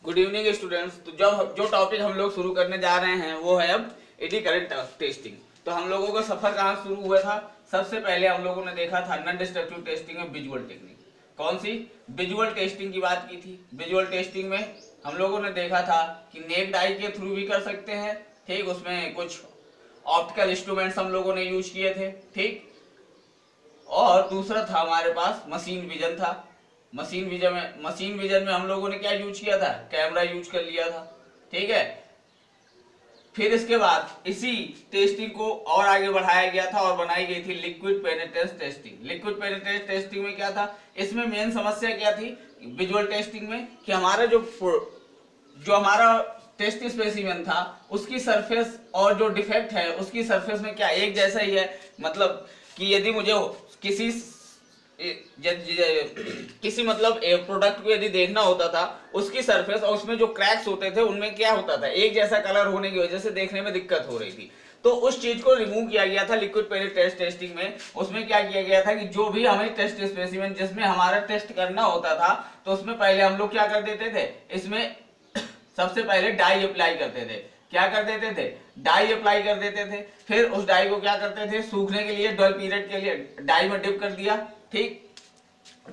Good evening students. तो जब जो टॉपिक हम लोग शुरू करने जा रहे हैं वो है अब एडी करंट टेस्टिंग। तो हम लोगों का सफर कहाँ शुरू हुआ था? सबसे पहले हम लोगों ने देखा था नॉन डिस्ट्रक्टिव टेस्टिंग में विजुअल टेक्निक। कौन सी? विजुअल टेस्टिंग की बात की थी। विजुअल टेस्टिंग में हम लोगों ने देखा था कि नेक्ड आई के थ्रू भी कर सकते हैं, ठीक। उसमें कुछ ऑप्टिकल इंस्ट्रूमेंट्स हम लोगों ने यूज किए थे, ठीक। और दूसरा था हमारे पास मशीन विजन था। मशीन विजन में हम लोगों ने क्या यूज किया था? कैमरा यूज कर लिया था, ठीक है। फिर इसके बाद इसी टेस्टिंग को और आगे बढ़ाया गया था और बनाई गई थी लिक्विड पेनिट्रेंस टेस्टिंग। लिक्विड पेनिट्रेंस टेस्टिंग में क्या था? इसमें मेन समस्या क्या थी विजुअल टेस्टिंग में कि हमारा जो हमारा टेस्ट स्पेसिमेन था उसकी सरफेस और जो डिफेक्ट है उसकी सरफेस में क्या एक जैसा ही है। मतलब कि यदि मुझे किसी मतलब प्रोडक्ट को यदि देखना होता था उसकी सरफेस और उसमें जो क्रैक्स होते थे उनमें क्या होता था, एक जैसा कलर होने की वजह से देखने में दिक्कत हो रही थी। तो उस चीज को रिमूव किया गया था लिक्विड पेनिट्रेंस टेस्टिंग में। उसमें क्या किया गया था कि जो भी हमें टेस्ट स्पेसिमेन जिसमें हमारा टेस्ट करना होता था तो उसमें पहले हम लोग क्या कर देते थे, इसमें सबसे पहले डाई अप्लाई करते थे। क्या कर देते थे? डाई अप्लाई कर देते थे। फिर उस डाई को क्या करते थे? सूखने के लिए 12 पीरियड के लिए डाई में डिप कर दिया, ठीक।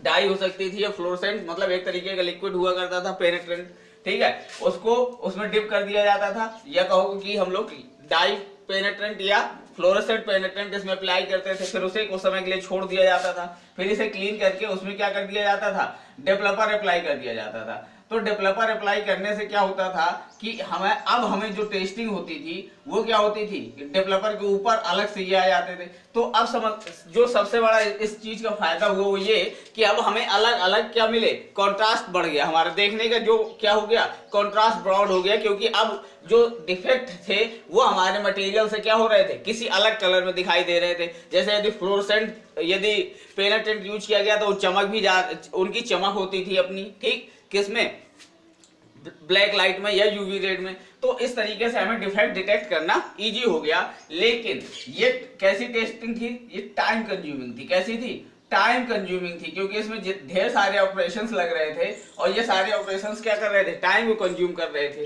डाई हो सकती थी या फ्लोरोसेंट, मतलब एक तरीके का लिक्विड हुआ करता था पेनिट्रेंट, ठीक है। उसको उसमें डिप कर दिया जाता था, या कहो कि हम लोग डाई पेनिट्रेंट या फ्लोरोसेंट पेनिट्रेंट इसमें अप्लाई करते थे। फिर उसे कुछ समय के लिए छोड़ दिया जाता था। फिर इसे क्लीन करके उसमें क्या कर दिया जाता था? डेवलपर अप्लाई कर दिया जाता था। तो डेवलपर अप्लाई करने से क्या होता था कि हमें जो टेस्टिंग होती थी वो क्या होती थी, डेवलपर के ऊपर अलग से ये आ जाते थे। तो अब जो सबसे बड़ा इस चीज का फायदा हुआ वो ये कि अब हमें अलग अलग क्या मिले, कंट्रास्ट बढ़ गया हमारे देखने का, जो क्या हो गया, कंट्रास्ट ब्रॉड हो गया। क्योंकि अब जो डिफेक्ट थे वो हमारे मटेरियल से क्या हो रहे थे, किसी अलग कलर में दिखाई दे रहे थे। जैसे यदि फ्लोरोसेंट यदि पेनिट्रेंट यूज किया गया तो चमक भी उनकी चमक होती थी अपनी, ठीक। किसमें? ब्लैक लाइट में या यूवी रेड में। तो इस तरीके से हमें डिफेक्ट डिटेक्ट करना इजी हो गया। लेकिन ये कैसी टेस्टिंग थी? ये टाइम कंज्यूमिंग थी। कैसी थी? टाइम कंज्यूमिंग थी, क्योंकि इसमें ढेर सारे ऑपरेशंस लग रहे थे और ये सारे ऑपरेशंस क्या कर रहे थे? टाइम को कंज्यूम कर रहे थे।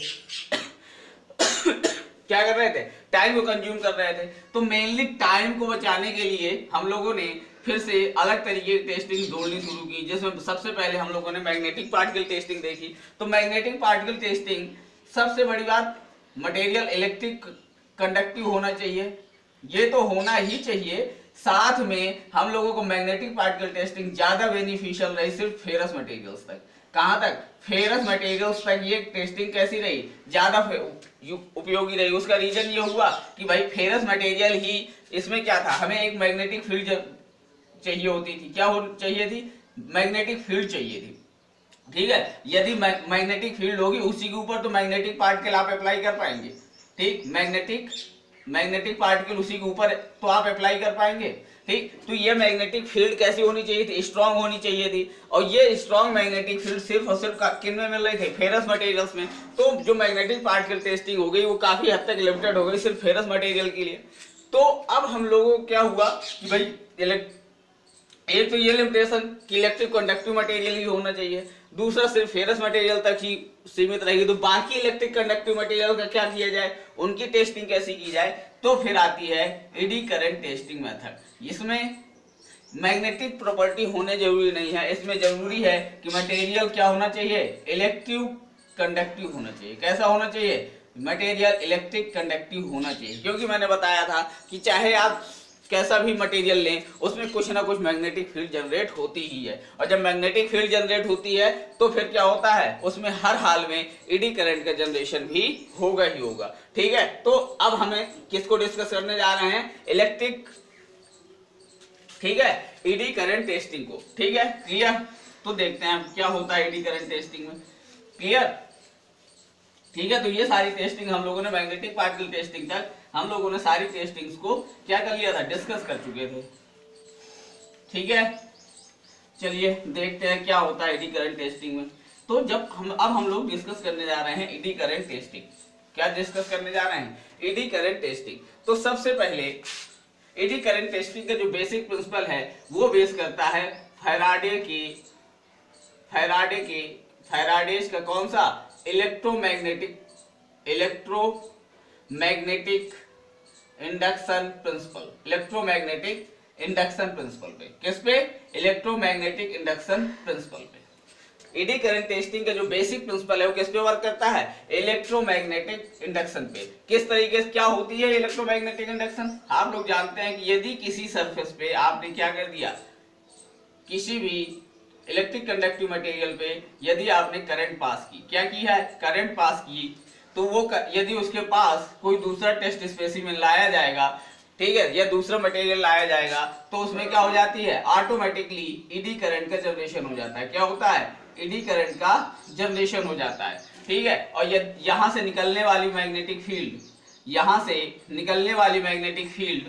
क्या कर रहे थे? टाइम को कंज्यूम कर रहे थे। तो मेनली टाइम को बचाने के लिए हम लोगों ने फिर से अलग तरीके की टेस्टिंग जोड़नी शुरू की, जिसमें सबसे पहले हम लोगों ने मैग्नेटिक पार्टिकल टेस्टिंग देखी। तो मैग्नेटिक पार्टिकल टेस्टिंग सबसे बड़ी बात, मटेरियल इलेक्ट्रिक कंडक्टिव होना चाहिए, ये तो होना ही चाहिए। साथ में हम लोगों को मैग्नेटिक पार्टिकल टेस्टिंग ज्यादा बेनिफिशियल रही सिर्फ फेरस मटेरियल्स तक। कहां तक? फेरस मटेरियल्स तक ये टेस्टिंग कैसी रही? ज्यादा उपयोगी रही। उसका रीजन ये हुआ कि भाई फेरस मटेरियल ही इसमें क्या था, हमें एक मैग्नेटिक फील्ड चाहिए होती थी। क्या चाहिए थी? मैग्नेटिक फील्ड चाहिए थी, ठीक है। यदि मैग्नेटिक फील्ड होगी उसी के ऊपर तो मैग्नेटिक पार्टिकल आप अप्लाई कर पाएंगे, ठीक। मैग्नेटिक पार्टिकल उसी के ऊपर तो आप अप्लाई कर पाएंगे, ठीक। तो ये मैग्नेटिक फील्ड कैसी होनी चाहिए थी? स्ट्रांग होनी चाहिए थी। और ये स्ट्रांग मैग्नेटिक फील्ड सिर्फ और सिर्फ किन में मिल रहे थे? फेरस मटेरियल्स में। तो जो मैग्नेटिक पार्टिकल टेस्टिंग हो गई वो काफी हद तक लिमिटेड हो गई सिर्फ फेरस मटेरियल के लिए। तो अब हम लोगों को क्या हुआ कि भाई एक तो ये लिमिटेशन कि इलेक्ट्रिक कंडक्टिव मटेरियल ही होना चाहिए, दूसरा सिर्फ फेरस मटेरियल तक ही सीमित रहेगी। तो बाकी इलेक्ट्रिक कंडक्टिव मटेरियल का क्या किया जाए, उनकी टेस्टिंग कैसी की जाए? तो फिर आती है एडी करंट टेस्टिंग मेथड। इसमें मैग्नेटिक प्रॉपर्टी होने जरूरी नहीं है, इसमें जरूरी है कि मटेरियल क्या होना चाहिए, इलेक्ट्रिव कंडक्टिव होना चाहिए। कैसा होना चाहिए? मटेरियल इलेक्ट्रिक कंडक्टिव होना चाहिए। क्योंकि मैंने बताया था कि चाहे आप कैसा भी मटेरियल लें उसमें कुछ ना कुछ मैग्नेटिक फील्ड जनरेट होती ही है, और जब मैग्नेटिक फील्ड जनरेट होती है तो फिर क्या होता है, उसमें हर हाल में एडी करंट का जनरेशन भी होगा ही होगा, ठीक है। तो अब हमें किसको डिस्कस करने जा रहे हैं? इलेक्ट्रिक, ठीक है, एडी करंट टेस्टिंग को, ठीक है। क्लियर? तो देखते हैं क्या होता है एडी करंट टेस्टिंग में। क्लियर? ठीक है। तो ये सारी टेस्टिंग हम लोगों ने मैग्नेटिक पार्टिकल टेस्टिंग तक हम लोगों ने सारी टेस्टिंग्स को क्या कर लिया था, डिस्कस कर चुके थे, ठीक है। चलिए देखते हैं क्या होता है एडी करंट टेस्टिंग में। तो अब हम लोग डिस्कस करने जा रहे हैं एडी करंट टेस्टिंग। क्या डिस्कस करने जा रहे हैं? Eddy current testing. तो सबसे पहले एडी करंट टेस्टिंग का जो बेसिक प्रिंसिपल है वो बेस करता है फैराडेज का कौन सा electromagnetic induction principal, electromagnetic induction principal पे। किस पे? इलेक्ट्रोमैग्नेटिक इंडक्शन प्रिंसिपल पे। एडी करंट टेस्टिंग का जो बेसिक प्रिंसिपल है वो किस पे वर्क करता है? इलेक्ट्रोमैग्नेटिक इंडक्शन पे। किस तरीके से क्या होती है इलेक्ट्रोमैग्नेटिक इंडक्शन? आप लोग जानते हैं कि यदि किसी सरफेस पे आपने क्या कर दिया, किसी भी इलेक्ट्रिक कंडक्टिव मटेरियल पे यदि आपने करंट पास की, क्या की है? करंट पास की, तो वो यदि उसके पास कोई दूसरा टेस्ट स्पेसिमेन लाया जाएगा, ठीक है, या दूसरा मटेरियल लाया जाएगा, तो उसमें क्या हो जाती है? ऑटोमेटिकली ईडी करंट का जनरेशन हो जाता है। क्या होता है? ईडी करंट का जनरेशन हो जाता है, ठीक है। और यहां से निकलने वाली मैग्नेटिक फील्ड, यहां से निकलने वाली मैग्नेटिक फील्ड,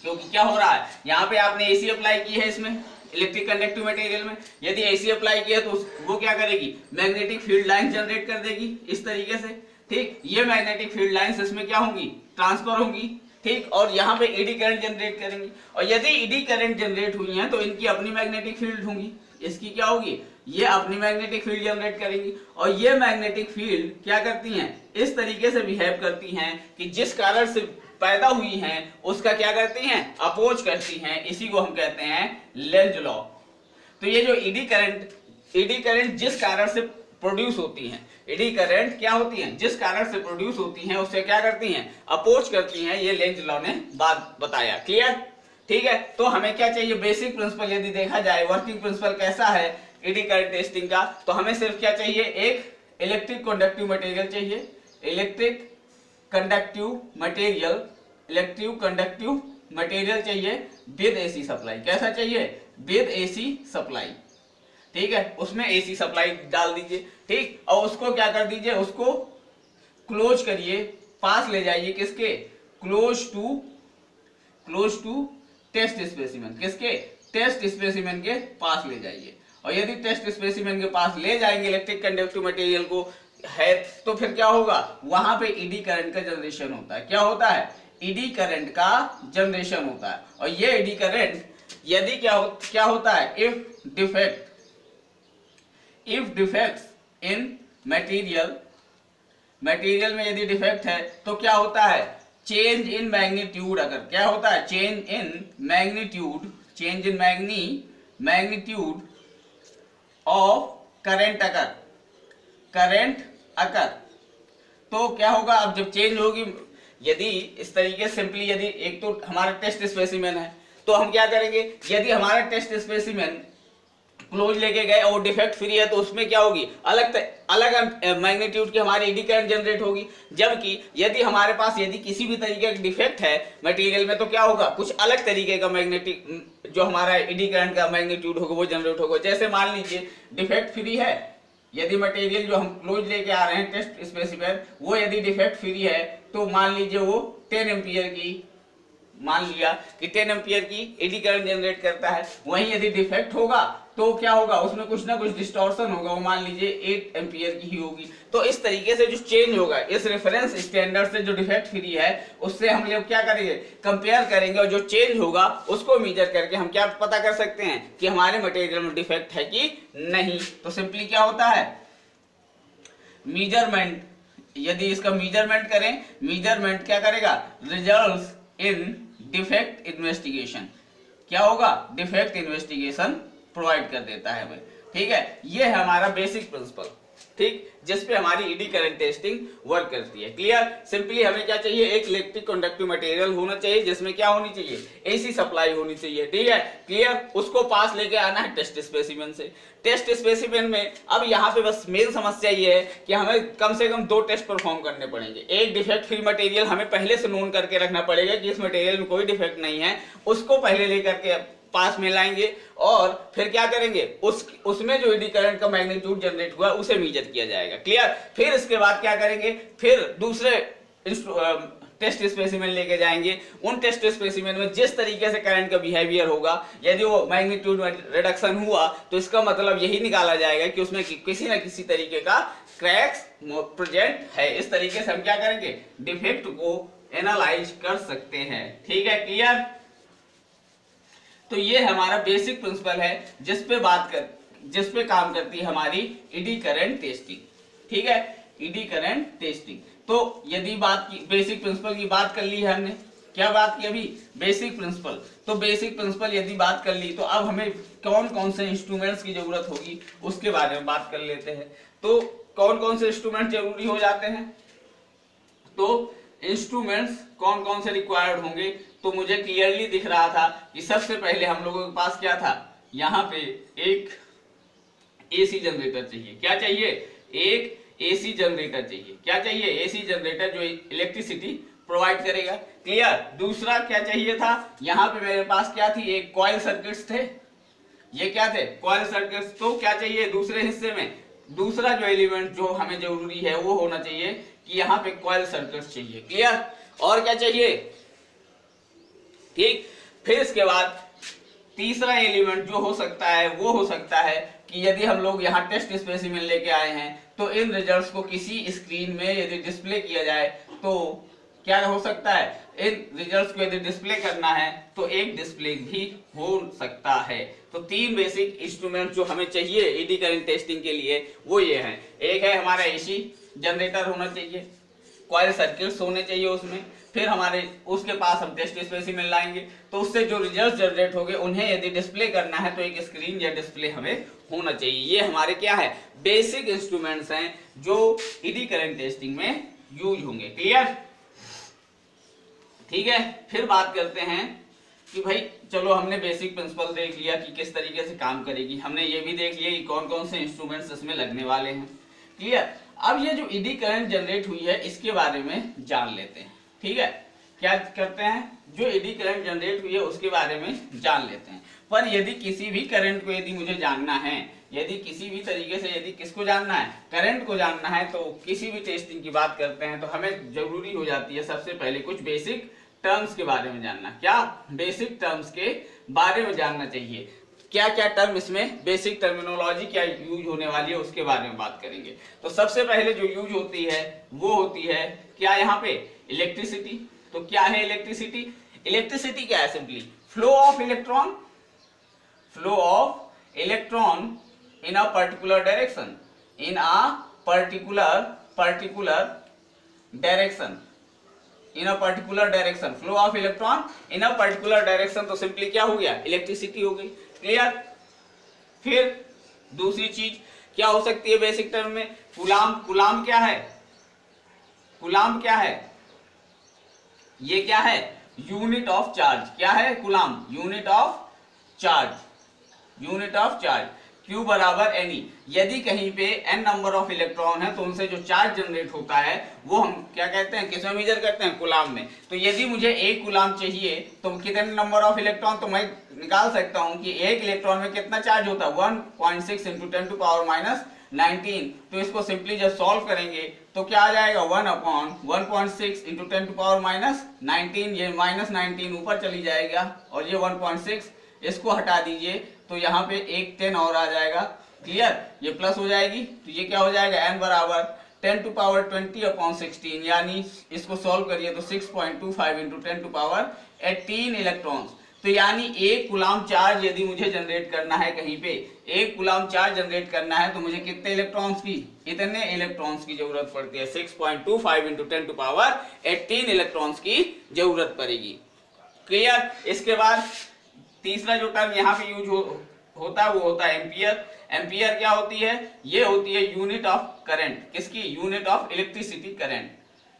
क्योंकि क्या हो रहा है, यहाँ पे आपने एसी अप्लाई की है इसमें इलेक्ट्रिक कंडक्टिव मटेरियल में, यदि एसी अप्लाई किया तो वो क्या करेगी? मैग्नेटिक फील्ड लाइन जनरेट कर देगी इस तरीके से, ठीक। ये मैग्नेटिक फील्ड लाइंस इसमें क्या होंगी? ट्रांसफर होंगी, ठीक, और यहाँ पे ईडी करंट जनरेट करेंगी। और यदि ईडी करंट जनरेट हुई है तो इनकी अपनी मैग्नेटिक फील्ड होंगी, इसकी क्या होगी? ये अपनी मैग्नेटिक फील्ड जनरेट करेंगी। और ये मैग्नेटिक फील्ड क्या करती हैं? इस तरीके से बिहेव करती हैं कि जिस कारण से पैदा हुई हैं उसका क्या करती हैं? अपोज करती हैं। इसी को हम कहते हैं लेंज लॉ। तो ये जो ईडी करंट जिस कारण से प्रोड्यूस होती हैं, एडी करंट क्या होती हैं? जिस कारण से प्रोड्यूस होती हैं उससे क्या करती हैं? अपोज करती हैं। ये लेंज लॉ ने बात बताया। क्लियर? ठीक है। तो हमें क्या चाहिए? बेसिक प्रिंसिपल यदि देखा जाए, वर्किंग प्रिंसिपल कैसा है एडी करंट टेस्टिंग का, तो हमें सिर्फ क्या चाहिए? एक इलेक्ट्रिक कंडक्टिव मटेरियल चाहिए, इलेक्ट्रिक कंडक्टिव मटेरियल चाहिए विद एसी सप्लाई। कैसा चाहिए? विद एसी सप्लाई, ठीक है। उसमें एसी सप्लाई डाल दीजिए, ठीक, और उसको क्या कर दीजिए? उसको क्लोज करिए, पास ले जाइए किसके? Close to test specimen. किसके? टेस्ट स्पेसिमेन के पास ले जाइए। और यदि टेस्ट स्पेसिमेन के पास ले जाएंगे इलेक्ट्रिक कंडक्टिव मटेरियल को है, तो फिर क्या होगा? वहां पे ईडी करंट का जनरेशन होता है। क्या होता है? ईडी करंट का जनरेशन होता है। और ये ईडी करंट यदि क्या होता है? इफ डिफेक्ट्स इन मटेरियल में यदि डिफेक्ट है तो क्या होता है? Change in magnitude. अगर क्या होता है? Change in magnitude of current occur, तो क्या होगा? अब जब चेंज होगी, यदि इस तरीके सिंपली, यदि एक तो हमारा टेस्ट स्पेसिमेन है, तो हम क्या करेंगे? यदि हमारा टेस्ट स्पेसिमेन क्लोज लेके गए और डिफेक्ट फ्री है, तो उसमें क्या होगी? अलग मैग्नीट्यूड की हमारी ईडी करंट जनरेट होगी। जबकि यदि हमारे पास यदि किसी भी तरीके का डिफेक्ट है मटेरियल में, तो क्या होगा? कुछ अलग तरीके का मैग्नेटिक जो हमारा ईडी करंट का मैग्नीट्यूड होगा वो जनरेट होगा। जैसे मान लीजिए डिफेक्ट फ्री है, यदि मटेरियल जो हम क्लोज लेके आ रहे हैं टेस्ट स्पेसिमेन, वो यदि डिफेक्ट फ्री है, तो मान लीजिए वो 10 एम्पियर की, मान लिया कि 10 एम्पियर की एडी करंट जनरेट करता है। वहीं यदि डिफेक्ट होगा तो क्या होगा? उसमें कुछ ना कुछ डिस्टॉर्शन होगा, वो मान लीजिए 8 एम्पियर की ही होगी। तो इस तरीके से जो चेंज होगा, इस रेफरेंस स्टैंडर्ड से जो डिफेक्ट फ्री है उससे हम लोग क्या करेंगे? कंपेयर करेंगे, और जो चेंज होगा उसको मेजर करके हम क्या पता कर सकते हैं कि हमारे मटेरियल में डिफेक्ट है कि नहीं। तो सिंपली क्या होता है? मेजरमेंट, यदि इसका मेजरमेंट करें, मेजरमेंट क्या करेगा? Results in defect investigation. क्या होगा? डिफेक्ट इन्वेस्टिगेशन प्रोवाइड कर देता है हमें, ठीक है। ये है हमारा बेसिक प्रिंसिपल, ठीक, जिसपे हमारी ईडी करंट टेस्टिंग वर्क करती है। क्लियर? सिंपली हमें क्या चाहिए? एक इलेक्ट्रिक कंडक्टिव मटेरियल होना चाहिए जिसमें क्या होनी चाहिए? एसी सप्लाई होनी चाहिए, ठीक है। क्लियर? उसको पास लेके आना है टेस्ट स्पेसिमेन से। टेस्ट स्पेसिमेन में अब यहाँ पे बस मेन समस्या ये है कि हमें कम से कम 2 टेस्ट परफॉर्म करने पड़ेंगे। एक डिफेक्ट फ्री मटेरियल हमें पहले से नोन करके रखना पड़ेगा कि इस मटेरियल में कोई डिफेक्ट नहीं है, उसको पहले लेकर के पास में लाएंगे, और फिर क्या करेंगे? उसमें जो ईडी करंट का मैग्नीट्यूड जनरेट हुआ उसे मेजर किया जाएगा। क्लियर? फिर इसके बाद क्या करेंगे? फिर दूसरे टेस्ट स्पेसिमेन लेके जाएंगे। उन टेस्ट स्पेसिमेन में जिस तरीके से करंट का बिहेवियर होगा, यदि वो मैग्नीट्यूड में रिडक्शन हुआ तो इसका मतलब यही निकाला जाएगा कि उसमें किसी न किसी तरीके का क्रैक्स प्रेजेंट है। इस तरीके से हम क्या करेंगे? डिफेक्ट को एनालाइज कर सकते हैं, ठीक है। क्लियर? तो ये हमारा बेसिक प्रिंसिपल है जिस पे काम करती है हमारी ईडी करंट टेस्टिंग, ठीक है, ईडी करंट टेस्टिंग। तो यदि बात की बेसिक प्रिंसिपल की बात कर ली है हमने, क्या बात की अभी, बेसिक प्रिंसिपल। तो बेसिक प्रिंसिपल यदि बात कर ली तो अब हमें कौन कौन से इंस्ट्रूमेंट्स की जरूरत होगी उसके बारे में बात कर लेते हैं। तो कौन कौन से इंस्ट्रूमेंट जरूरी हो जाते हैं, तो इंस्ट्रूमेंट्स कौन कौन से रिक्वायर्ड होंगे, तो मुझे क्लियरली दिख रहा था कि सबसे पहले हम लोगों के पास क्या था, यहाँ पे एक एसी जनरेटर चाहिए। क्या चाहिए, एक एसी जनरेटर चाहिए। क्या चाहिए, एसी जनरेटर जो इलेक्ट्रिसिटी प्रोवाइड करेगा। क्लियर। दूसरा क्या चाहिए था, यहाँ पे मेरे पास क्या थी, एक कॉइल सर्किट्स थे। ये क्या थे, कॉइल सर्किट्स। तो क्या चाहिए दूसरे हिस्से में, दूसरा जो एलिमेंट जो हमें जरूरी है वो होना चाहिए कि यहाँ पे कॉइल सर्किट्स चाहिए। क्लियर। और क्या चाहिए, ठीक। फिर इसके बाद तीसरा एलिमेंट जो हो सकता है वो हो सकता है कि यदि हम लोग यहाँ टेस्ट स्पेसिमेन लेके आए हैं तो इन रिजल्ट्स को किसी स्क्रीन में यदि डिस्प्ले किया जाए तो क्या हो सकता है, इन रिजल्ट्स को यदि डिस्प्ले करना है तो एक डिस्प्ले भी हो सकता है। तो तीन बेसिक इंस्ट्रूमेंट जो हमें चाहिए ईडी करंट टेस्टिंग के लिए वो ये हैं। एक है हमारा एसी जनरेटर होना चाहिए, कॉइल सर्किट्स होने चाहिए उसमें, फिर हमारे उसके पास हम टेस्ट स्पेसिमेन लाएंगे तो उससे जो रिजल्ट जनरेट होंगे उन्हें यदि डिस्प्ले करना है तो एक स्क्रीन या डिस्प्ले हमें होना चाहिए। ये हमारे क्या है, बेसिक इंस्ट्रूमेंट्स हैं जो ईडी करंट टेस्टिंग में यूज होंगे। क्लियर, ठीक है। फिर बात करते हैं कि भाई चलो हमने बेसिक प्रिंसिपल देख लिया कि किस तरीके से काम करेगी, हमने ये भी देख लिया कि कौन कौन से इंस्ट्रूमेंट्स इसमें लगने वाले हैं। क्लियर। अब ये जो ईडी करंट जनरेट हुई है इसके बारे में जान लेते हैं। ठीक है, क्या करते हैं, जो ईडी करंट जनरेट हुई है उसके बारे में जान लेते हैं। पर यदि किसी भी करंट को यदि मुझे जानना है, यदि किसी भी तरीके से यदि किसको जानना है, करंट को जानना है, तो किसी भी टेस्टिंग की बात करते हैं तो हमें जरूरी हो जाती है सबसे पहले कुछ बेसिक टर्म्स के बारे में जानना। क्या, बेसिक टर्म्स के बारे में जानना चाहिए। क्या क्या टर्म इसमें बेसिक टर्मिनोलॉजी क्या यूज होने वाली है उसके बारे में बात करेंगे। तो सबसे पहले जो यूज होती है वो होती है क्या, यहाँ पे इलेक्ट्रिसिटी। तो क्या है इलेक्ट्रिसिटी, इलेक्ट्रिसिटी क्या है, simply flow of electron, flow of electron in a particular direction, in a particular direction, in a particular direction, flow of electron in a particular direction. तो सिंपली क्या हो गया, इलेक्ट्रिसिटी हो गई। क्लियर। फिर दूसरी चीज क्या हो सकती है बेसिक टर्म में, कूलाम। कूलाम क्या है, कूलाम क्या है, ये क्या है, यूनिट ऑफ चार्ज। क्या है coulomb, unit of charge, unit of charge. Q बराबर एनी। यदि कहीं पे n नंबर ऑफ इलेक्ट्रॉन है तो उनसे जो चार्ज जनरेट होता है वो हम क्या कहते हैं, किसमें मेजर करते हैं, कूलाम में। तो यदि मुझे एक कूलाम चाहिए तो कितने नंबर ऑफ इलेक्ट्रॉन, तो मैं निकाल सकता हूं कि एक इलेक्ट्रॉन में कितना चार्ज होता है, 1.6 इंटू 10 टू पावर माइनस 19। तो इसको सिंपली जब सॉल्व करेंगे तो क्या आ जाएगा, 1/1.6 इंटू 10 टू पावर माइनस 19। ये माइनस 19 ऊपर चली जाएगा और ये 1.6 इसको हटा दीजिए तो यहाँ पे एक 10 और आ जाएगा। क्लियर, ये प्लस हो जाएगी तो ये क्या हो जाएगा, n बराबर 10 टू पावर 20/16, यानी इसको सॉल्व करिए तो 6.25 इंटू 10 टू पावर 18 इलेक्ट्रॉन्स। तो यानी एक कूलाम चार्ज यदि मुझे जनरेट करना है, कहीं पे एक कूलाम चार्ज जनरेट करना है तो मुझे कितने इलेक्ट्रॉन्स की, इतने इलेक्ट्रॉन्स की जरूरत पड़ती है। 6.25 इंटू 10 टू पावर 18 इलेक्ट्रॉन्स की जरूरत पड़ेगी। क्लियर। इसके बाद तीसरा जो टर्म यहाँ पे यूज होता है वो होता है एम्पियर। एम्पियर क्या होती है, ये होती है यूनिट ऑफ करंट। किसकी, unit of electricity current.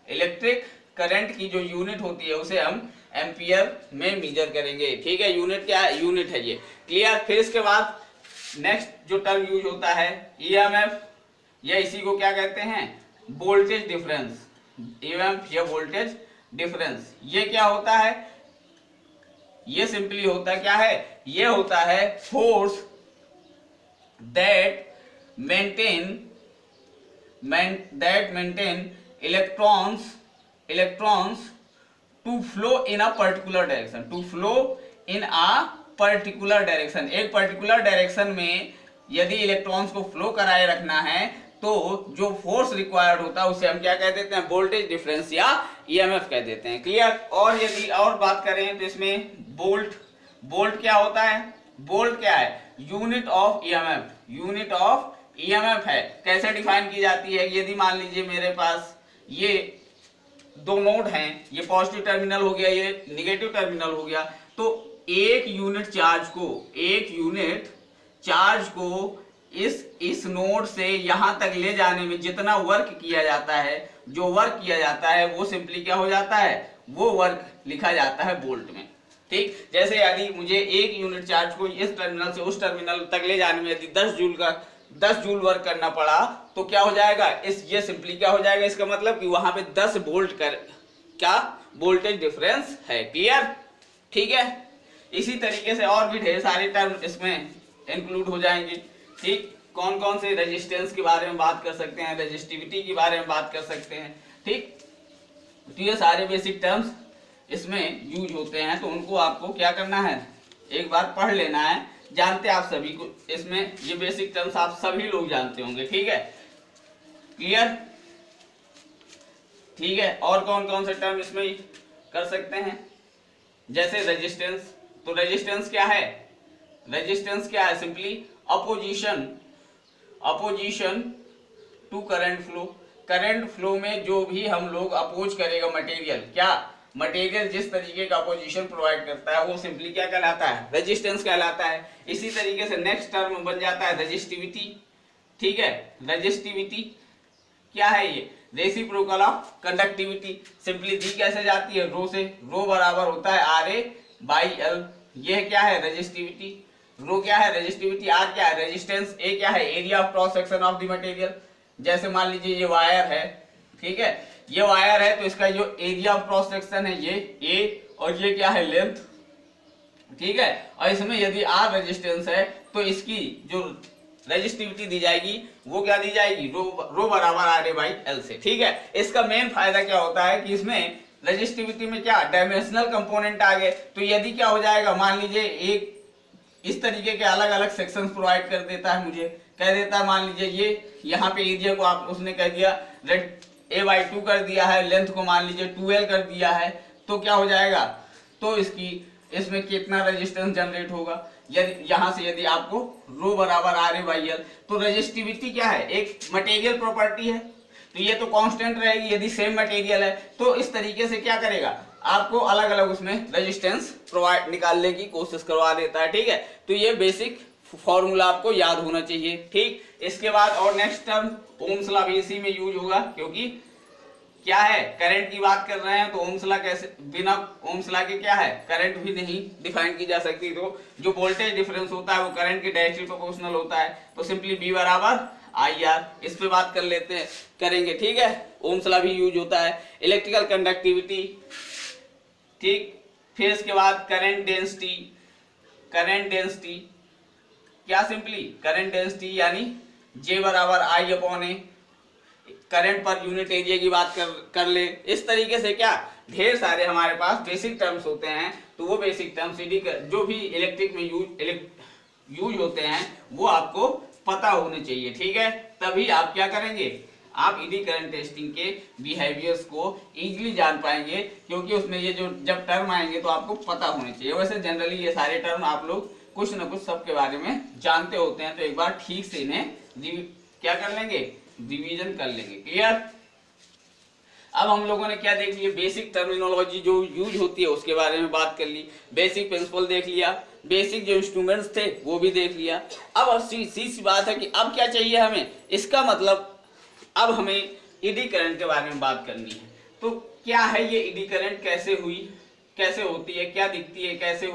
Electric current की जो यूनिट होती है उसे हम एम्पियर में मेजर करेंगे। ठीक है, यूनिट क्या है, यूनिट है ये। क्लियर। फिर इसके बाद नेक्स्ट जो टर्म यूज होता है ईएमएफ, या इसी को क्या कहते हैं, वोल्टेज डिफरेंस। ईएमएफ या वोल्टेज डिफरेंस, ये क्या होता है, ये सिंपली होता क्या है, ये होता है force that maintain electrons to flow in a particular direction, to flow in a particular direction. एक पर्टिकुलर डायरेक्शन में यदि इलेक्ट्रॉन्स को फ्लो कराए रखना है तो जो फोर्स रिक्वायर्ड होता है उसे हम क्या कह देते हैं, वोल्टेज डिफरेंस या ईएमएफ कह देते हैं। क्लियर। और यदि और बात करें तो इसमें बोल्ट क्या होता है, बोल्ट क्या है, unit of EMF, unit of EMF है कैसे डिफाइन की जाती है, यदि मान लीजिए मेरे पास ये दो नोड हैं, ये पॉजिटिव टर्मिनल हो गया, ये निगेटिव टर्मिनल हो गया, तो एक यूनिट चार्ज को इस नोड से यहां तक ले जाने में जितना वर्क किया जाता है, जो वर्क किया जाता है वो सिंपली क्या हो जाता है, वो वर्क लिखा जाता है वोल्ट में। ठीक, जैसे यदि मुझे एक यूनिट चार्ज को इस टर्मिनल से उस टर्मिनल तक ले जाने में यदि 10 जूल वर्क करना पड़ा तो क्या हो जाएगा, ये सिंपली क्या हो जाएगा, इसका मतलब कि वहां पे 10 वोल्ट क्या वोल्टेज डिफरेंस है। क्लियर? ठीक है, इसी तरीके से और भी ढेर सारे टर्म इसमें इंक्लूड हो जाएंगे। ठीक, कौन कौन से रेजिस्टेंस के बारे में बात कर सकते हैं, रेजिस्टिविटी के बारे में बात कर सकते हैं। ठीक, तो ये सारे बेसिक टर्म्स इसमें यूज होते हैं, तो उनको आपको क्या करना है, एक बार पढ़ लेना है। जानते आप सभी को, इसमें ये बेसिक टर्म्स आप सभी लोग जानते होंगे। ठीक है, क्लियर? ठीक है, और कौन कौन से टर्म इसमें कर सकते हैं, जैसे रेजिस्टेंस। तो रेजिस्टेंस क्या है, रेजिस्टेंस क्या है, simply opposition to current flow. Current flow में जो भी हम लोग अपोज करेगा मटेरियल, क्या मटेरियल जिस तरीके का अपोजिशन प्रोवाइड करता है वो सिंपली क्या कहलाता है, रेजिस्टेंस कहलाता है। इसी तरीके से नेक्स्ट टर्म बन जाता है रेजिस्टिविटी। ठीक है, रेजिस्टिविटी क्या है, ये रेसिप्रोकल ऑफ कंडक्टिविटी। सिंपली दी कैसे जाती है, रो से, रो बराबर होता है RA/L। ये क्या है, रेजिस्टिविटी। रो क्या है, रेजिस्टिविटी। आर क्या है, रेजिस्टेंस। ए क्या है, area of cross section of the material. जैसे मान लीजिए ये वायर है, ठीक है, ये वायर है तो इसका जो एरिया ऑफ क्रॉस सेक्शन है ये ए, और ये क्या है, लेंथ। ठीक है, और इसमें यदि आर रेजिस्टेंस है तो इसकी जो रेजिस्टिविटी दी जाएगी वो क्या दी जाएगी, रो बराबर RA/L से। ठीक है, इसका मेन फायदा क्या होता है कि इसमें रेजिस्टिविटी में क्या डायमेंशनल कंपोनेंट आ गए, तो यदि क्या हो जाएगा, मान लीजिए एक इस तरीके के अलग अलग सेक्शंस प्रोवाइड कर देता है, मुझे कह देता है, मान लीजिए ये यहाँ पे एरिया को आप उसने कह दिया A/2 कर दिया है, लेंथ को मान लीजिए 2L कर दिया है, तो क्या हो जाएगा, तो इसमें कितना रेजिस्टेंस जनरेट होगा, यदि यहाँ से यदि आपको रो बराबर RA/L। तो रेजिस्टिविटी क्या है, एक मटेरियल प्रॉपर्टी है, तो ये तो कांस्टेंट रहेगी यदि सेम मटेरियल है, तो इस तरीके से क्या करेगा, आपको अलग अलग उसमें रेजिस्टेंस प्रोवाइड निकालने की कोशिश करवा देता है। ठीक है, तो ये बेसिक फॉर्मूला आपको याद होना चाहिए। ठीक, इसके बाद और नेक्स्ट टर्म ओम्स लॉ भी इसी में यूज होगा, क्योंकि क्या है, करंट की बात कर रहे हैं, तो ओम्स लॉ कैसे, बिना ओम्स लॉ के क्या है, करंट भी नहीं डिफाइन की जा सकती। तो जो वोल्टेज डिफरेंस होता है वो करंट के डायरेक्टली प्रोपोर्शनल होता है, तो सिंपली V बराबर IR, इस पे बात कर लेते हैं, करेंगे। ठीक है, ओम्स लॉ भी यूज होता है। इलेक्ट्रिकल कंडक्टिविटी, ठीक, फिर इसके बाद करंट डेंसिटी क्या, सिंपली करंट डेंसिटी यानी J बराबर I/A, current per unit area की बात कर ले। इस तरीके से क्या ढेर सारे हमारे पास बेसिक टर्म्स होते हैं, तो वो बेसिक टर्म्स जो भी इलेक्ट्रिक में यूज होते हैं वो आपको पता होने चाहिए। ठीक है, तभी आप क्या करेंगे, आप ईडी करंट टेस्टिंग के बिहेवियर्स को इजीली जान पाएंगे, क्योंकि उसमें ये जो जब टर्म आएंगे तो आपको पता होने चाहिए। वैसे जनरली ये सारे टर्म आप लोग कुछ न कुछ सबके बारे में जानते होते हैं, तो एक बार ठीक से इन्हें क्या कर लेंगे, रिवीजन कर लेंगे। क्लियर? अब हम लोगों ने क्या देख लिया, बेसिक टर्मिनोलॉजी जो यूज होती है उसके बारे में बात कर ली, बेसिक प्रिंसिपल देख लिया, बेसिक जो इंस्ट्रूमेंट्स थे वो भी देख लिया। अब सी बात है कि अब क्या चाहिए हमें, इसका मतलब अब हमें ईडी करंट के बारे में बात करनी है। तो क्या है ये ईडी करंट, कैसे होती है, क्या दिखती है, कैसे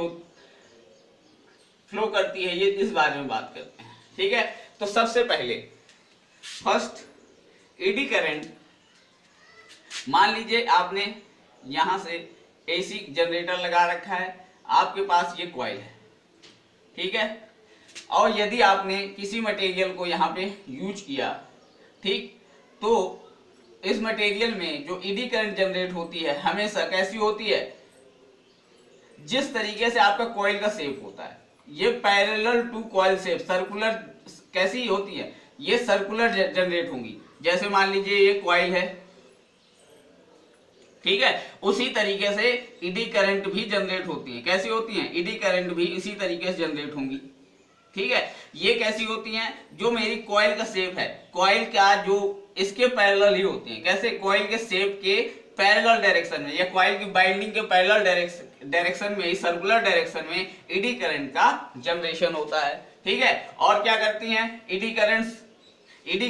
फ्लो करती है, ये इस बारे में बात करते हैं। ठीक है, तो सबसे पहले फर्स्ट ईडी करंट, मान लीजिए आपने यहां से एसी जनरेटर लगा रखा है, आपके पास ये कॉइल है, ठीक है, और यदि आपने किसी मटेरियल को यहाँ पे यूज किया, ठीक, तो इस मटेरियल में जो ईडी करंट जनरेट होती है हमेशा कैसी होती है, जिस तरीके से आपका कॉइल का शेप होता है, ये parallel to coil shape, circular कैसी होती है, ये सर्कुलर जनरेट होंगी। जैसे मान लीजिए ये कॉइल है, ठीक है, उसी तरीके से ईडी करंट भी जनरेट होती है। कैसी होती है, ईडी करंट भी इसी तरीके से जनरेट होंगी। ठीक है, ये कैसी होती हैं, जो मेरी कॉइल का शेप है, कॉइल का जो इसके पैरेलल ही होती हैं। कैसे, कॉइल के शेप के पैरेलल डायरेक्शन में या कॉइल की बाइंडिंग के पैरेलल डायरेक्शन में, सर्कुलर डायरेक्शन में एडी करंट का जनरेशन होता है। ठीक है, और क्या करती हैं एडी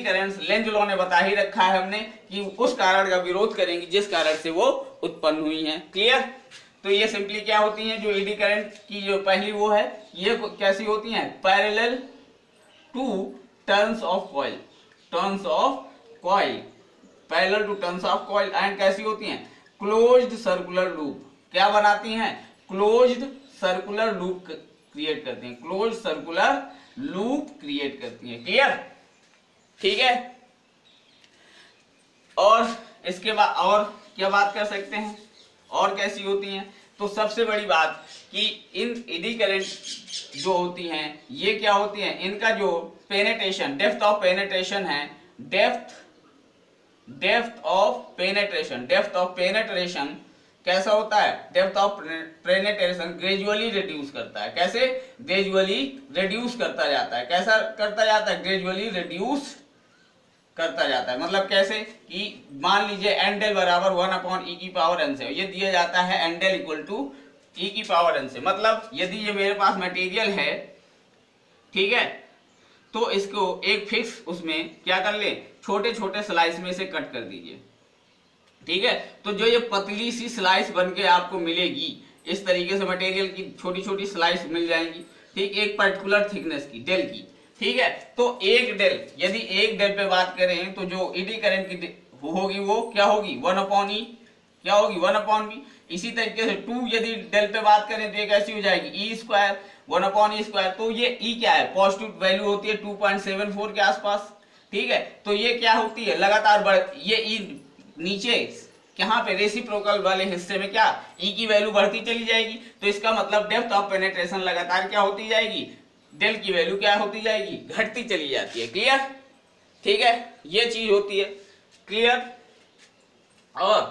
करंट्स, लेंज लॉ ने बता ही रखा है हमने कि उस कारण का विरोध करेंगी जिस कारण से वो उत्पन्न हुई हैं। क्लियर। तो ये सिंपली क्या होती हैं, जो एडी करंट की जो पहली वो है, ये कैसी होती हैं, parallel to turns of coil, parallel to turns of coil, and कैसी होती हैं, क्लोज्ड सर्कुलर लूप। क्या बनाती हैं, क्लोज्ड सर्कुलर लूप क्रिएट करती हैं, क्लोज्ड सर्कुलर लूप क्रिएट करती हैं। क्लियर। ठीक है, और इसके बाद और क्या बात कर सकते हैं, और कैसी होती हैं, तो सबसे बड़ी बात कि इन एडी करंट जो होती हैं ये क्या होती हैं, इनका जो पेनेट्रेशन, डेप्थ ऑफ पेनेट्रेशन है, डेप्थ ऑफ पेनेट्रेशन कैसा होता है, depth of penetration gradually reduce करता है। कैसे, ग्रेजुअली रिड्यूस करता जाता है। कैसा करता जाता है, ग्रेजुअली रिड्यूस करता जाता है। मतलब कैसे कि मान लीजिए एन डेल बराबर 1/e की पावर n से, ये दिया जाता है N del equal to e की पावर n से। मतलब यदि ये मेरे पास मटेरियल है, ठीक है, तो इसको एक फिक्स उसमें क्या कर ले, छोटे छोटे स्लाइस में से कट कर दीजिए। ठीक है, तो जो ये पतली सी स्लाइस बन के आपको मिलेगी, इस तरीके से मटेरियल की छोटी छोटी स्लाइस मिल जाएंगी। ठीक, एक पर्टिकुलर थिकनेस की, डेल की। ठीक है, तो एक डेल, यदि एक डेल पे बात करें तो जो एडी करंट की होगी वो क्या होगी, 1/e, क्या होगी, 1/b। इसी तरीके से 2 यदि डेल पे बात करें तो ये कैसी हो जाएगी, e स्क्वायर, 1/e²। तो ये e क्या है, पॉजिटिव वैल्यू होती है 2.74 के आसपास। ठीक है, तो ये क्या होती है, लगातार बढ़, ये e नीचे यहाँ पे रेसिप्रोकल वाले हिस्से में क्या, e की वैल्यू बढ़ती चली जाएगी। तो इसका मतलब डेप्थ ऑफ पेनिट्रेशन लगातार क्या होती जाएगी, डेल की वैल्यू क्या होती जाएगी, घटती चली जाती है। क्लियर। ठीक है, ये चीज होती है। क्लियर। और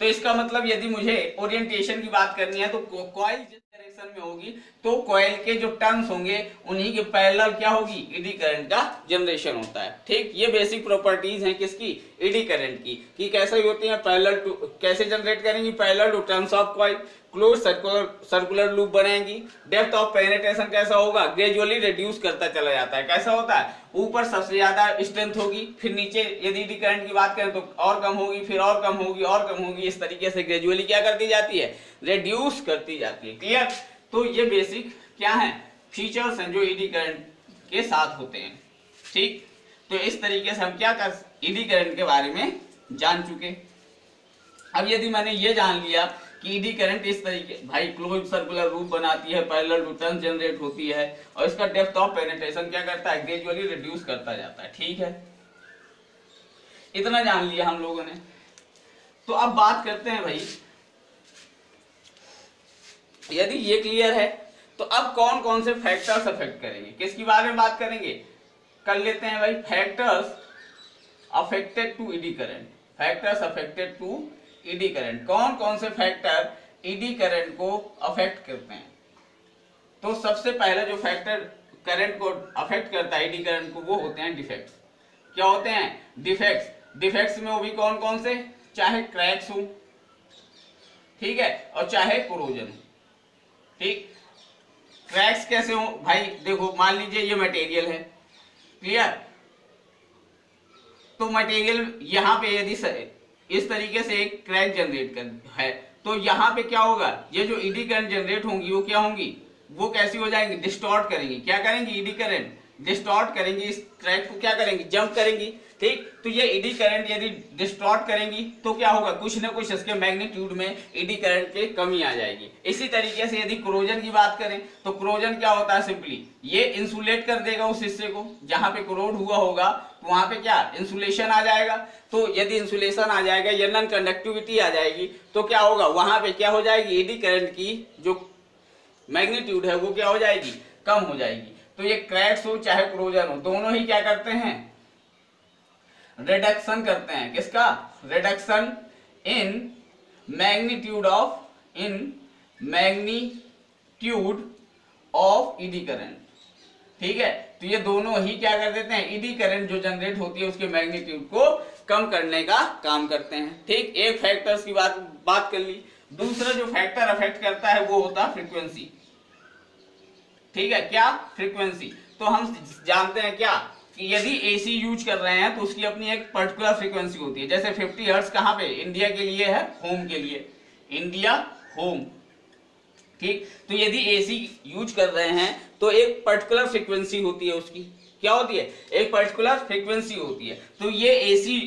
तो इसका मतलब यदि मुझे ओरिएंटेशन की बात करनी है तो कॉइल जिस डायरेक्शन में होगी तो कॉइल के जो टर्न्स होंगे उन्हीं के पैरेलल क्या होगी, एडी करंट का जनरेशन होता है। ठीक, ये बेसिक प्रॉपर्टीज हैं किसकी, एडी करंट की, कि कैसे होती है, पैरेलल टू, कैसे जनरेट करेंगी, parallel to turns of coil, close circular loop बनाएंगी। डेप्थ ऑफ पेनिट्रेशन कैसा होगा, ग्रेजुअली रिड्यूस करता चला जाता है। कैसा होता है, ऊपर सबसे ज्यादा स्ट्रेंथ होगी, फिर नीचे यदि एडी करंट की बात करें तो और कम होगी, फिर और कम होगी, और कम होगी। इस तरीके से ग्रेजुअली क्या करती जाती है, रिड्यूस करती जाती है। क्लियर। तो ये बेसिक क्या है, फीचर्स हैं जो एडी करंट के साथ होते हैं। ठीक, तो इस तरीके से हम क्या कर एडी करंट के बारे में जान चुके। अब यदि मैंने ये जान लिया कि एडी करंट इस तरीके, भाई क्लोज सर्कुलर लूप बनाती है, पैरेलल टू टर्न जनरेट होती है, और इसका डेप्थ ऑफ पेनिट्रेशन क्या करता है, ग्रेजुअली रिड्यूस करता जाता है। ठीक है, इतना जान लिया हम लोगों ने। तो अब बात करते हैं भाई, यदि ये क्लियर है तो अब कौन कौन से फैक्टर्स अफेक्ट करेंगे, किसके बारे में बात करेंगे, कर लेते हैं भाई, factors affected to eddy current. Factors affected to eddy current, कौन कौन से फैक्टर एडी करंट को अफेक्ट करते हैं। तो सबसे पहला जो फैक्टर करंट को अफेक्ट करता है एडी करंट को, वो होते हैं डिफेक्ट्स। क्या होते हैं, डिफेक्ट्स। डिफेक्ट्स में वो भी कौन कौन से, चाहे क्रैक्स हो, ठीक है, और चाहे कोरोजन हो। ठीक, क्रैक्स कैसे हो भाई, देखो मान लीजिए ये मटेरियल है, क्लियर, तो मटेरियल यहाँ पे यदि इस तरीके से एक क्रैक जनरेट कर है तो यहाँ पे क्या होगा, ये जो एडी करंट जनरेट होंगी वो क्या होंगी, वो कैसी हो जाएंगी, डिस्टॉर्ट करेंगी। क्या करेंगी, एडी करंट डिस्टॉर्ट करेंगी, इस क्रैक को क्या करेंगी, जंप करेंगी। ठीक, तो ये एडी करंट यदि डिस्टॉर्ट करेंगी तो क्या होगा, कुछ ना कुछ इसके मैग्नीट्यूड में एडी करंट की कमी आ जाएगी। इसी तरीके से यदि क्रोजन की बात करें तो क्रोजन क्या होता है, सिंपली ये इंसुलेट कर देगा उस हिस्से को जहां पे क्रोड हुआ होगा, तो वहां पे क्या इंसुलेशन आ जाएगा। तो यदि इंसुलेशन आ जाएगा या नॉन कंडक्टिविटी आ जाएगी तो क्या होगा, वहां पे क्या हो जाएगी, एडी करंट की जो मैग्नीट्यूड है वो क्या हो जाएगी, कम हो जाएगी। तो ये क्रैक्स हो चाहे क्रोजन हो, दोनों ही क्या करते हैं, रिडक्शन करते हैं। किसका, reduction in magnitude of eddy current. ठीक है, तो ये दोनों ही क्या कर देते हैं, ईडी करंट जो जनरेट होती है उसके मैग्नीट्यूड को कम करने का काम करते हैं। ठीक, एक फैक्टर्स की बात कर ली। दूसरा जो फैक्टर अफेक्ट करता है वो होता है फ्रीक्वेंसी। ठीक है, क्या, फ्रीक्वेंसी। तो हम जानते हैं क्या कि यदि एसी यूज कर रहे हैं तो उसकी अपनी एक पर्टिकुलर फ्रीक्वेंसी होती है। जैसे 50 हर्ट्ज कहाँ पे, इंडिया के लिए है, होम के लिए, इंडिया होम। ठीक, तो यदि एसी यूज कर रहे हैं तो एक पर्टिकुलर फ्रीक्वेंसी होती है उसकी, क्या होती है, एक पर्टिकुलर फ्रीक्वेंसी होती है। तो ये एसी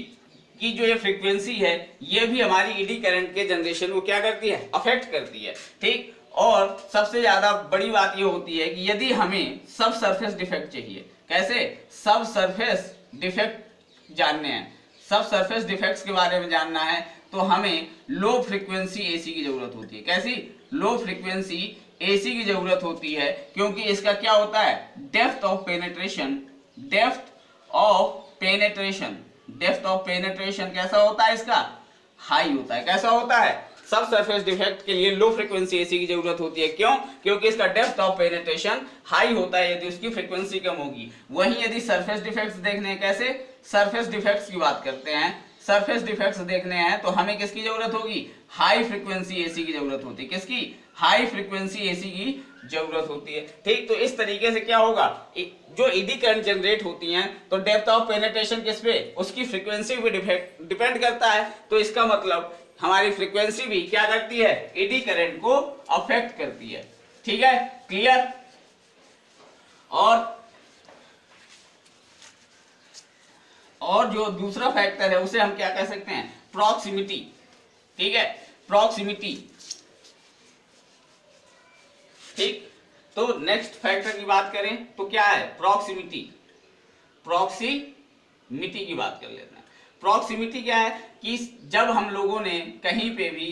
की जो ये फ्रीक्वेंसी है ये भी हमारी ईडी करंट के जनरेशन को क्या करती है, अफेक्ट करती है। ठीक, और सबसे ज्यादा बड़ी बात ये होती है कि यदि हमें सब सरफेस डिफेक्ट चाहिए, कैसे, सब सरफेस डिफेक्ट जानने हैं, सब सरफेस डिफेक्ट्स के बारे में जानना है, तो हमें लो फ्रीक्वेंसी एसी की जरूरत होती है। कैसी, लो फ्रीक्वेंसी एसी की जरूरत होती है, क्योंकि इसका क्या होता है, depth of penetration, depth of penetration, depth of penetration कैसा होता है, इसका हाई होता है। कैसा होता है, सब सरफेस डिफेक्ट के लिए लो फ्रीक्वेंसी एसी की जरूरत होती है। क्यों, क्योंकि इसका डेप्थ ऑफ पेनिट्रेशन हाई होता है यदि उसकी फ्रीक्वेंसी कम होगी। वहीं यदि सरफेस डिफेक्ट्स देखने हैं, कैसे, सरफेस डिफेक्ट्स की बात करते हैं, सरफेस डिफेक्ट्स देखने हैं तो हमें किसकी जरूरत होगी, हाई फ्रीक्वेंसी एसी की जरूरत होती है। किसकी, हाई फ्रीक्वेंसी एसी की जरूरत होती है। ठीक, तो इस तरीके से क्या होगा, जो ईडी करंट जनरेट होती हैं तो डेप्थ ऑफ पेनिट्रेशन किस पे, उसकी फ्रीक्वेंसी पे डिपेंड करता है। तो इसका मतलब हमारी फ्रीक्वेंसी भी क्या करती है, ईडी करंट को अफेक्ट करती है। ठीक है, क्लियर। और जो दूसरा फैक्टर है उसे हम क्या कह सकते हैं, प्रॉक्सिमिटी। ठीक है, प्रॉक्सिमिटी। ठीक, तो नेक्स्ट फैक्टर की बात करें तो क्या है, प्रॉक्सिमिटी। प्रॉक्सिमिटी की बात कर लेते हैं। प्रॉक्सिमिटी क्या है कि जब हम लोगों ने कहीं पे भी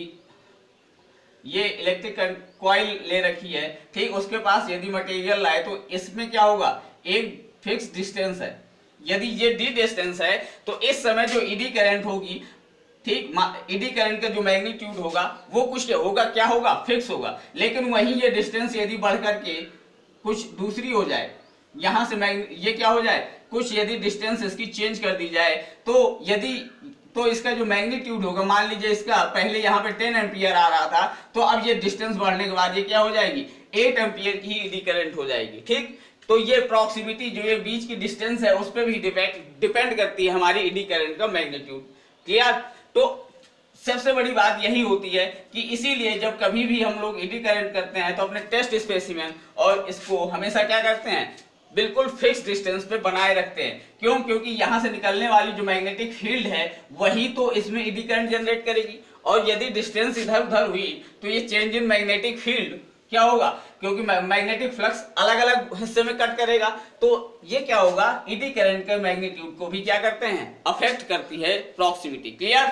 ये इलेक्ट्रिक कॉइल ले रखी है, ठीक, उसके पास यदि मटेरियल लाए तो इसमें क्या होगा, एक फिक्स डिस्टेंस है। यदि ये डी डिस्टेंस है तो इस समय जो ईडी करंट होगी, ठीक, ईडी करंट का जो मैग्नीट्यूड होगा वो कुछ होगा, क्या होगा, फिक्स होगा। लेकिन वहीं ये डिस्टेंस यदि बढ़ करके कुछ दूसरी हो जाए, यहां से ये क्या हो जाए, कुछ यदि डिस्टेंस इसकी चेंज कर दी जाए तो इसका जो मैग्नीट्यूड होगा, मान लीजिए इसका पहले यहाँ पे 10 एम्पियर आ रहा था, तो अब ये डिस्टेंस बढ़ने के बाद ये क्या हो जाएगी, 8 एम्पियर की ईडी करंट हो जाएगी। ठीक, तो ये प्रॉक्सिमिटी जो ये बीच की डिस्टेंस है उस पर भी डिपेंड करती है हमारी ईडी करंट का मैग्नीट्यूड। क्लियर। तो सबसे बड़ी बात यही होती है कि इसीलिए जब कभी भी हम लोग ईडी करंट करते हैं तो अपने टेस्ट स्पेसिमेन और इसको हमेशा क्या करते हैं, बिल्कुल फिक्स डिस्टेंस पे बनाए रखते हैं। क्यों, क्योंकि यहां से निकलने वाली जो मैग्नेटिक फील्ड है वही तो इसमें ईडी करंट जनरेट करेगी, और यदि डिस्टेंस इधर उधर हुई तो ये चेंज इन मैग्नेटिक फील्ड क्या होगा, क्योंकि मैग्नेटिक फ्लक्स अलग अलग हिस्से में कट करेगा, तो ये क्या होगा, ईडी करंट के मैग्नीट्यूड को भी क्या करते हैं, अफेक्ट करती है प्रॉक्सिमिटी। क्लियर।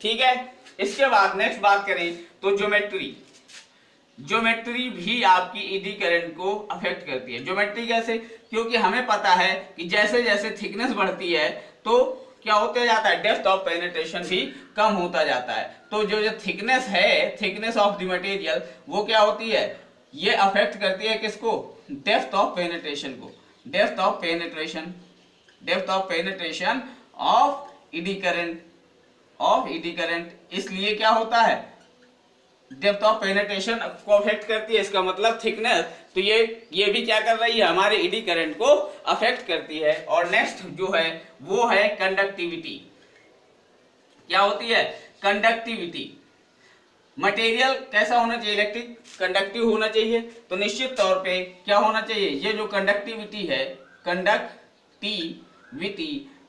ठीक है, इसके बाद नेक्स्ट बात करें तो ज्योमेट्री। ज्योमेट्री भी आपकी ईडी करंट को अफेक्ट करती है। ज्योमेट्री कैसे, क्योंकि हमें पता है कि जैसे जैसे थिकनेस बढ़ती है तो क्या होता जाता है, डेप्थ ऑफ पेनिट्रेशन भी कम होता जाता है। तो जो थिकनेस है, थिकनेस ऑफ द मटेरियल, वो क्या होती है, ये अफेक्ट करती है किसको, डेप्थ ऑफ पेनिट्रेशन को, depth of penetration, depth of penetration of eddy current, of eddy current. इसलिए क्या होता है, डेप्थ ऑफ पेनिट्रेशन को अफेक्ट करती है, इसका मतलब थिकनेस, तो ये भी क्या कर रही है, हमारे ईडी करंट को अफेक्ट करती है। और नेक्स्ट जो है वो है कंडक्टिविटी। क्या होती है, कंडक्टिविटी। मटेरियल कैसा होना चाहिए, इलेक्ट्रिक कंडक्टिव होना चाहिए, तो निश्चित तौर पे क्या होना चाहिए, ये जो कंडक्टिविटी है, कंडक्टिविटी,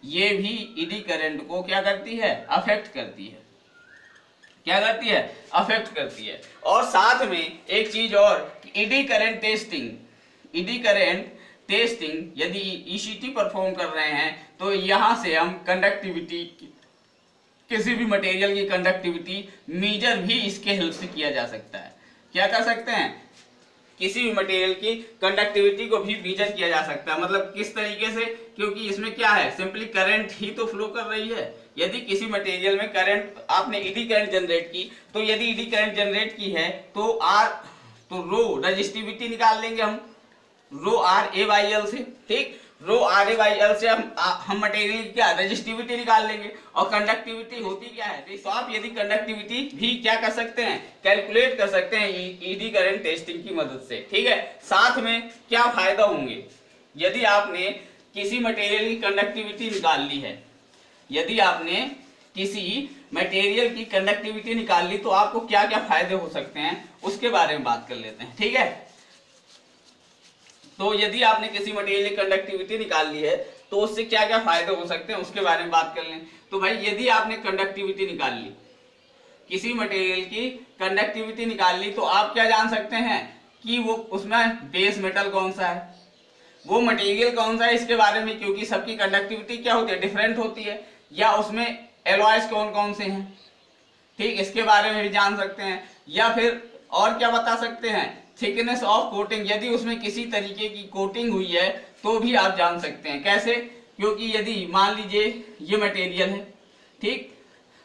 ये भी ईडी करंट को क्या करती है, अफेक्ट करती है। क्या करती है, अफेक्ट करती है। और साथ में एक चीज और, eddy current testing, eddy current testing यदि ईसीटी परफॉर्म कर रहे हैं तो यहां से हम कंडक्टिविटी, किसी भी मटेरियल की कंडक्टिविटी मेजर भी इसके हेल्प से किया जा सकता है। क्या कर सकते हैं, किसी भी मटेरियल की कंडक्टिविटी को भी मेजर किया जा सकता है। मतलब किस तरीके से, क्योंकि इसमें क्या है, सिंपली करंट ही तो फ्लो कर रही है। यदि किसी मटेरियल में करंट, आपने ईडी करंट जनरेट की, तो यदि ईडी करंट जनरेट की है तो रो रेजिस्टिविटी निकाल लेंगे हम, रो आर ए बाई एल से, ठीक। रो आर ए बाई एल से हम मटेरियल की क्या रेजिस्टिविटी निकाल लेंगे, और कंडक्टिविटी होती क्या है, तो आप यदि कंडक्टिविटी भी क्या कर सकते हैं, कैलकुलेट कर सकते हैं ईडी करंट टेस्टिंग की मदद से, ठीक है। साथ में क्या फायदा होंगे, यदि आपने किसी मटेरियल की कंडक्टिविटी निकाल ली है, यदि आपने किसी मटेरियल की कंडक्टिविटी निकाल ली तो आपको क्या क्या फायदे हो सकते हैं उसके बारे में बात कर लेते हैं, ठीक है। तो यदि आपने किसी मटेरियल की कंडक्टिविटी निकाल ली है तो उससे क्या क्या फायदे हो सकते हैं उसके बारे में बात कर लें। तो भाई यदि आपने कंडक्टिविटी निकाल ली, किसी मटेरियल की कंडक्टिविटी निकाल ली, तो आप क्या जान सकते हैं कि वो उसमें बेस मेटल कौन सा है, वो मटेरियल कौन सा है, इसके बारे में, क्योंकि सबकी कंडक्टिविटी क्या होती है, डिफरेंट होती है, या उसमें एलॉयज कौन कौन से हैं, ठीक, इसके बारे में भी जान सकते हैं। या फिर और क्या बता सकते हैं, थिकनेस ऑफ कोटिंग, यदि उसमें किसी तरीके की कोटिंग हुई है तो भी आप जान सकते हैं। कैसे, क्योंकि यदि मान लीजिए ये मटेरियल है, ठीक,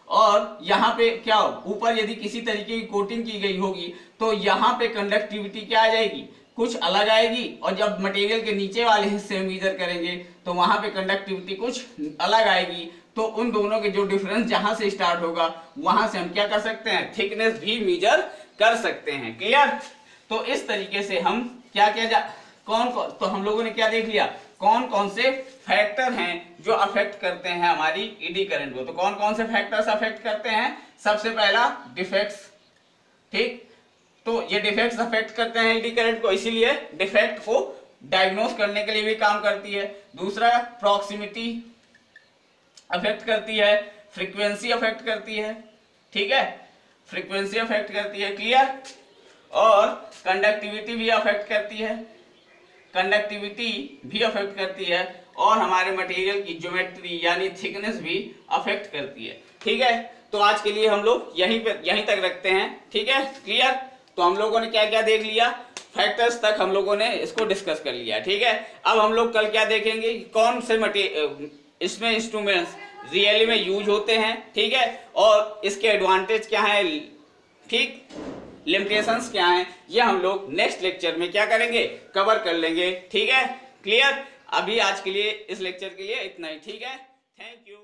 और यहाँ पे क्या ऊपर यदि किसी तरीके की कोटिंग की गई होगी तो यहाँ पे कंडक्टिविटी क्या आ जाएगी, कुछ अलग आएगी, और जब मटेरियल के नीचे वाले हिस्से में मेजर करेंगे तो वहां पे कंडक्टिविटी कुछ अलग आएगी। तो उन दोनों के जो डिफरेंस जहां से स्टार्ट होगा वहां से हम क्या कर सकते हैं, थिकनेस भी मेजर कर सकते हैं। क्लियर। तो इस तरीके से हम क्या क्या कौन कौन, तो हम लोगों ने क्या देख लिया, कौन कौन से फैक्टर हैं जो अफेक्ट करते हैं हमारी ईडी करंट को। तो कौन कौन से फैक्टर्स अफेक्ट करते हैं, सबसे पहला डिफेक्ट्स, ठीक, तो ये डिफेक्ट्स अफेक्ट करते हैं ईडी करंट को, इसीलिए डिफेक्ट को डायग्नोस करने के लिए भी काम करती है। दूसरा प्रॉक्सिमिटी अफेक्ट करती है, फ्रीक्वेंसी अफेक्ट करती है, ठीक है, फ्रीक्वेंसी अफेक्ट करती है। क्लियर। और कंडक्टिविटी भी अफेक्ट करती है, कंडक्टिविटी भी अफेक्ट करती है, और हमारे मटेरियल की ज्योमेट्री यानी थिकनेस भी अफेक्ट करती है, ठीक है। तो आज के लिए हम लोग यहीं तक रखते हैं, ठीक है। क्लियर। तो हम लोगों ने क्या क्या देख लिया, फैक्टर्स तक हम लोगों ने इसको डिस्कस कर लिया, ठीक है। अब हम लोग कल क्या देखेंगे, कौन से इसमें इंस्ट्रूमेंट्स रियली में यूज होते हैं, ठीक है, और इसके एडवांटेज क्या है, ठीक, लिमिटेशंस क्या हैं, ये हम लोग नेक्स्ट लेक्चर में क्या करेंगे, कवर कर लेंगे, ठीक है। क्लियर। अभी आज के लिए इस लेक्चर के लिए इतना ही, ठीक है। Thank you.